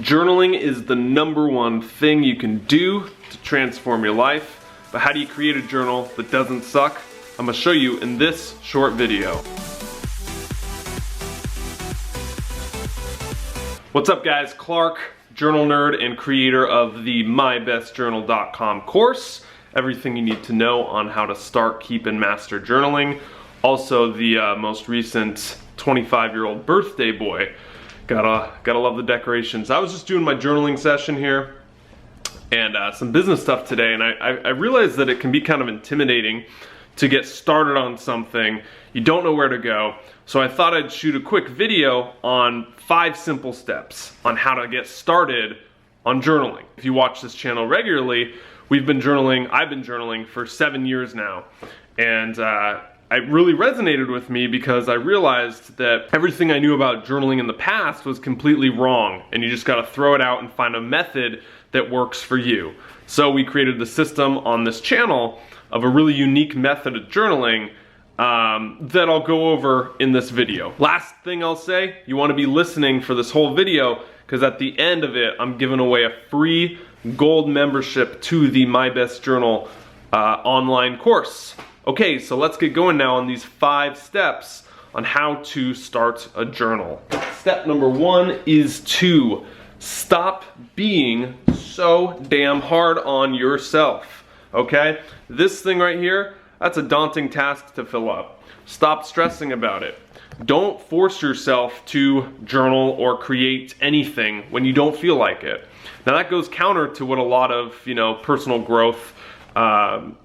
Journaling is the #1 thing you can do to transform your life. But how do you create a journal that doesn't suck? I'm gonna show you in this short video. What's up guys, Clark, journal nerd and creator of the mybestjournal.com course. Everything you need to know on how to start, keep, and master journaling. Also the most recent 25-year-old birthday boy. Gotta love the decorations. I was just doing my journaling session here and some business stuff today, and I realized that it can be kind of intimidating to get started on something. You don't know where to go. So I thought I'd shoot a quick video on 5 simple steps on how to get started on journaling. If you watch this channel regularly, I've been journaling for 7 years now. And it really resonated with me because I realized that everything I knew about journaling in the past was completely wrong, and you just gotta throw it out and find a method that works for you. So we created the system on this channel of a really unique method of journaling that I'll go over in this video. Last thing I'll say, you wanna be listening for this whole video, because at the end of it, I'm giving away a free gold membership to the My Best Journal online course. Okay, so let's get going now on these 5 steps on how to start a journal. Step number 1 is to stop being so damn hard on yourself, okay? This thing right here, that's a daunting task to fill up. Stop stressing about it. Don't force yourself to journal or create anything when you don't feel like it. Now that goes counter to what a lot of, personal growth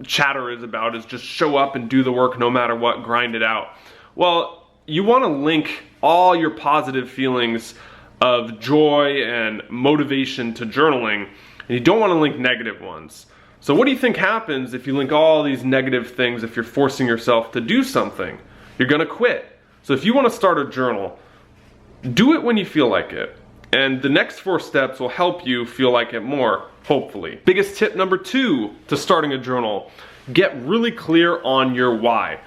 chatter is about, is just show up and do the work no matter what, grind it out. Well, you want to link all your positive feelings of joy and motivation to journaling, and you don't want to link negative ones. So what do you think happens if you link all these negative things? If you're forcing yourself to do something, you're gonna quit. So if you want to start a journal, do it when you feel like it. And the next 4 steps will help you feel like it more, hopefully. Biggest tip number 2 to starting a journal: get really clear on your why.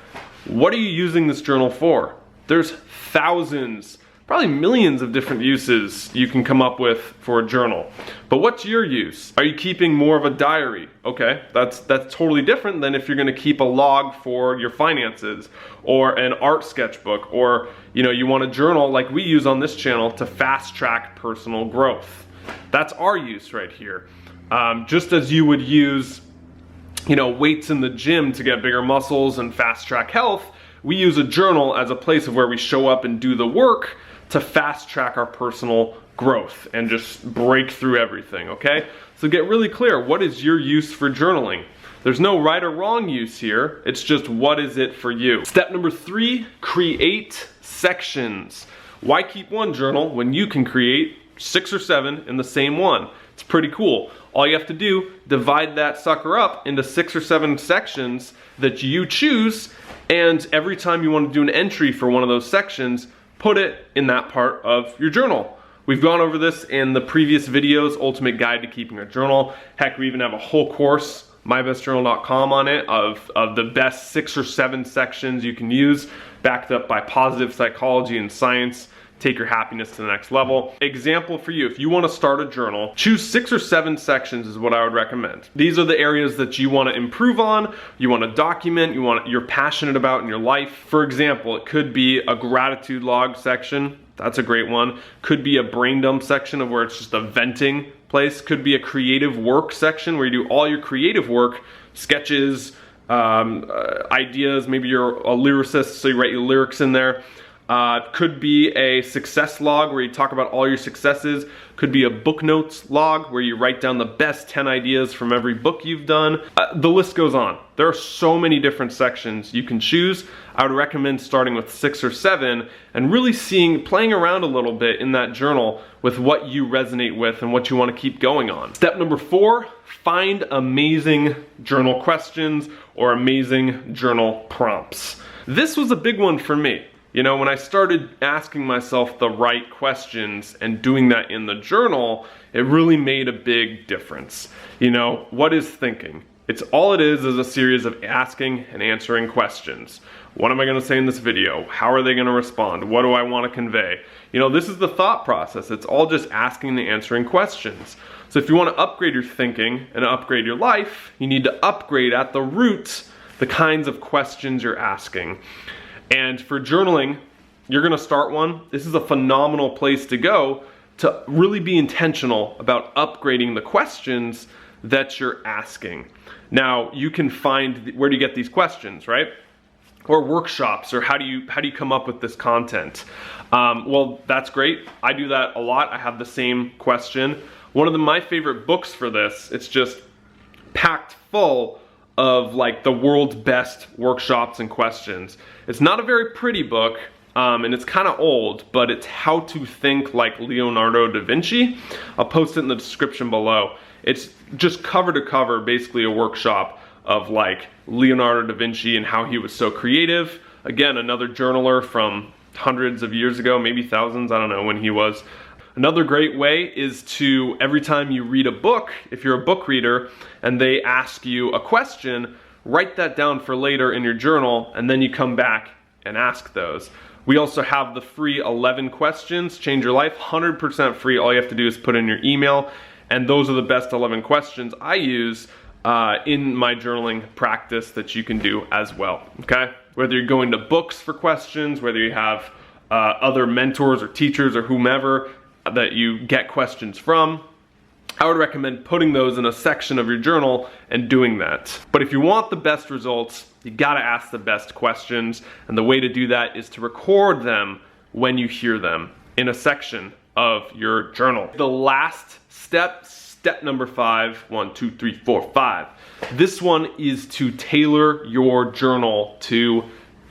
What are you using this journal for? There's thousands, probably millions of different uses you can come up with for a journal. But what's your use? Are you keeping more of a diary? Okay, that's totally different than if you're gonna keep a log for your finances, or an art sketchbook, or you want a journal like we use on this channel to fast track personal growth. That's our use right here. Just as you would use weights in the gym to get bigger muscles and fast track health, we use a journal as a place of where we show up and do the work to fast track our personal growth and just break through everything, okay? So get really clear, what is your use for journaling? There's no right or wrong use here, it's just what is it for you. Step number 3, create sections. Why keep one journal when you can create 6 or 7 in the same one? It's pretty cool. All you have to do, divide that sucker up into 6 or 7 sections that you choose, and every time you want to do an entry for one of those sections, put it in that part of your journal. We've gone over this in the previous videos, Ultimate Guide to Keeping a Journal. Heck, we even have a whole course, mybestjournal.com, on it, of the best 6 or 7 sections you can use, backed up by positive psychology and science. Take your happiness to the next level. Example for you, if you want to start a journal, choose 6 or 7 sections is what I would recommend. These are the areas that you want to improve on, you want to document, you're passionate about in your life. For example, it could be a gratitude log section. That's a great one. Could be a brain dump section of where it's just a venting place. Could be a creative work section where you do all your creative work, sketches, ideas. Maybe you're a lyricist, so you write your lyrics in there. Could be a success log where you talk about all your successes. Could be a book notes log where you write down the best 10 ideas from every book you've done. The list goes on. There are so many different sections you can choose. I would recommend starting with 6 or 7 and really playing around a little bit in that journal with what you resonate with and what you want to keep going on. Step number 4, find amazing journal questions or amazing journal prompts. This was a big one for me. When I started asking myself the right questions and doing that in the journal, it really made a big difference. What is thinking? All it is a series of asking and answering questions. What am I gonna say in this video? How are they gonna respond? What do I wanna convey? You know, this is the thought process. It's all just asking and answering questions. So if you wanna upgrade your thinking and upgrade your life, you need to upgrade at the root the kinds of questions you're asking. And for journaling, you're gonna start one. This is a phenomenal place to go to really be intentional about upgrading the questions that you're asking. Now, you can find, where do you get these questions, right? Or workshops, or how do you come up with this content? Well, that's great. I do that a lot. I have the same question. One of my favorite books for this, it's just packed full of like the world's best workshops and questions. It's not a very pretty book, and it's kind of old, but it's How to Think Like Leonardo Da Vinci. I'll post it in the description below. It's just cover to cover, basically a workshop of like Leonardo da Vinci and how he was so creative. Again, another journaler from hundreds of years ago, maybe thousands, I don't know when he was. Another great way is to, every time you read a book, if you're a book reader and they ask you a question, write that down for later in your journal, and then you come back and ask those. We also have the free 11 questions, change your life, 100% free. All you have to do is put in your email, and those are the best 11 questions I use in my journaling practice that you can do as well, okay? Whether you're going to books for questions, whether you have other mentors or teachers or whomever that you get questions from, I would recommend putting those in a section of your journal and doing that. But if you want the best results, you gotta ask the best questions, and the way to do that is to record them when you hear them in a section of your journal. The last step, step number 5, 1, 2, 3, 4, 5. This one is to tailor your journal to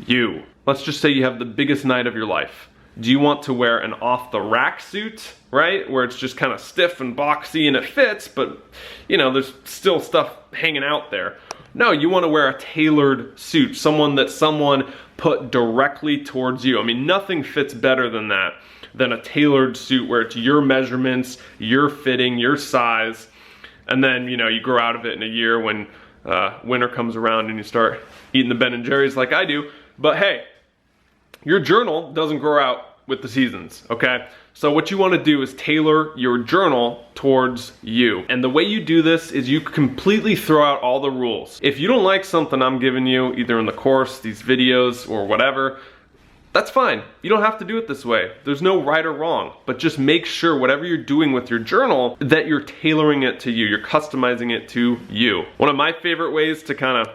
you. Let's just say you have the biggest night of your life. Do you want to wear an off-the-rack suit, right? Where it's just kind of stiff and boxy and it fits, but you know, there's still stuff hanging out there. No, you want to wear a tailored suit, someone that someone put directly towards you. I mean, nothing fits better than that, than a tailored suit where it's your measurements, your fitting, your size, and then, you know, you grow out of it in a year when winter comes around and you start eating the Ben & Jerry's like I do. But hey, your journal doesn't grow out with the seasons, okay? So what you want to do is tailor your journal towards you. And the way you do this is you completely throw out all the rules. If you don't like something I'm giving you, either in the course, these videos, or whatever, that's fine. You don't have to do it this way. There's no right or wrong, but just make sure whatever you're doing with your journal that you're tailoring it to you, you're customizing it to you. One of my favorite ways to kind of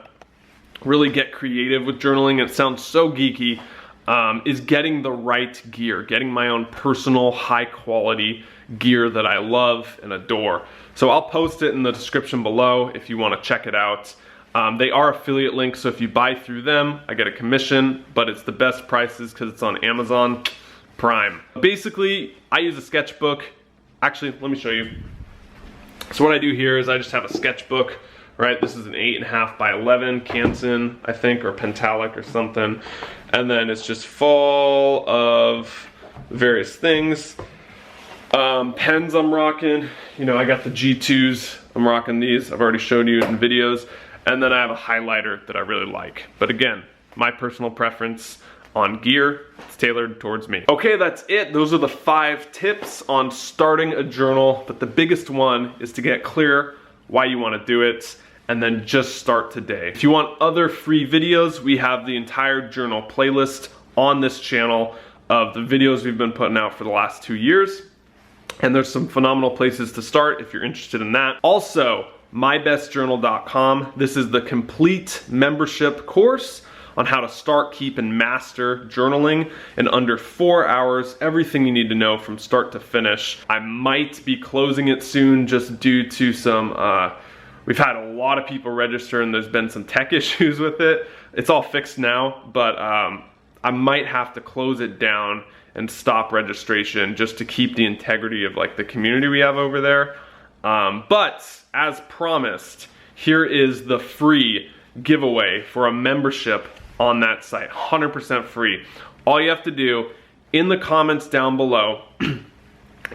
really get creative with journaling, it sounds so geeky, is getting the right gear, getting my own personal high quality gear that I love and adore. So I'll post it in the description below if you want to check it out. They are affiliate links, so if you buy through them, I get a commission, but it's the best prices because it's on Amazon Prime. Basically, I use a sketchbook. Actually, let me show you. So what I do here is I just have a sketchbook, right? This is an 8.5 by 11 Canson, I think, or Pentalic or something. And then it's just full of various things. Pens I'm rocking. You know, I got the G2s. I'm rocking these. I've already showed you in videos. And then I have a highlighter that I really like. But again, my personal preference on gear, it's tailored towards me. Okay, that's it. Those are the 5 tips on starting a journal. But the biggest one is to get clear why you want to do it, and then just start today. If you want other free videos, we have the entire journal playlist on this channel of the videos we've been putting out for the last 2 years. And there's some phenomenal places to start if you're interested in that. Also, mybestjournal.com. This is the complete membership course on how to start, keep, and master journaling in under 4 hours. Everything you need to know from start to finish. I might be closing it soon just due to some, we've had a lot of people register and there's been some tech issues with it. It's all fixed now, but I might have to close it down and stop registration just to keep the integrity of like the community we have over there. But as promised, here is the free giveaway for a membership on that site, 100% free. All you have to do in the comments down below,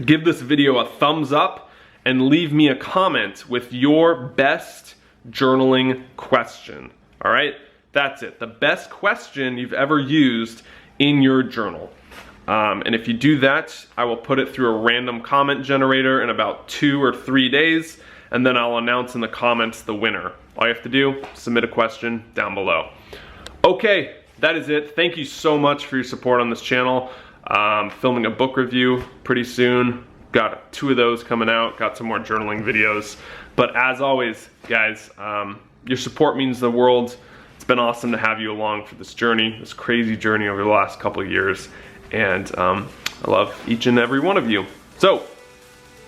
give this video a thumbs up and leave me a comment with your best journaling question. All right? That's it. The best question you've ever used in your journal. And if you do that, I will put it through a random comment generator in about 2 or 3 days, and then I'll announce in the comments the winner. All you have to do, submit a question down below. Okay, that is it. Thank you so much for your support on this channel. Filming a book review pretty soon. Got 2 of those coming out, got some more journaling videos. But as always, guys, your support means the world. It's been awesome to have you along for this journey, this crazy journey over the last couple of years. And I love each and every one of you. So,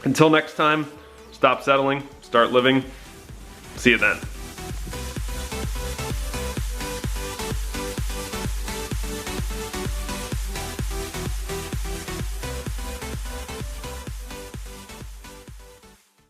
until next time, stop settling, start living. See you then.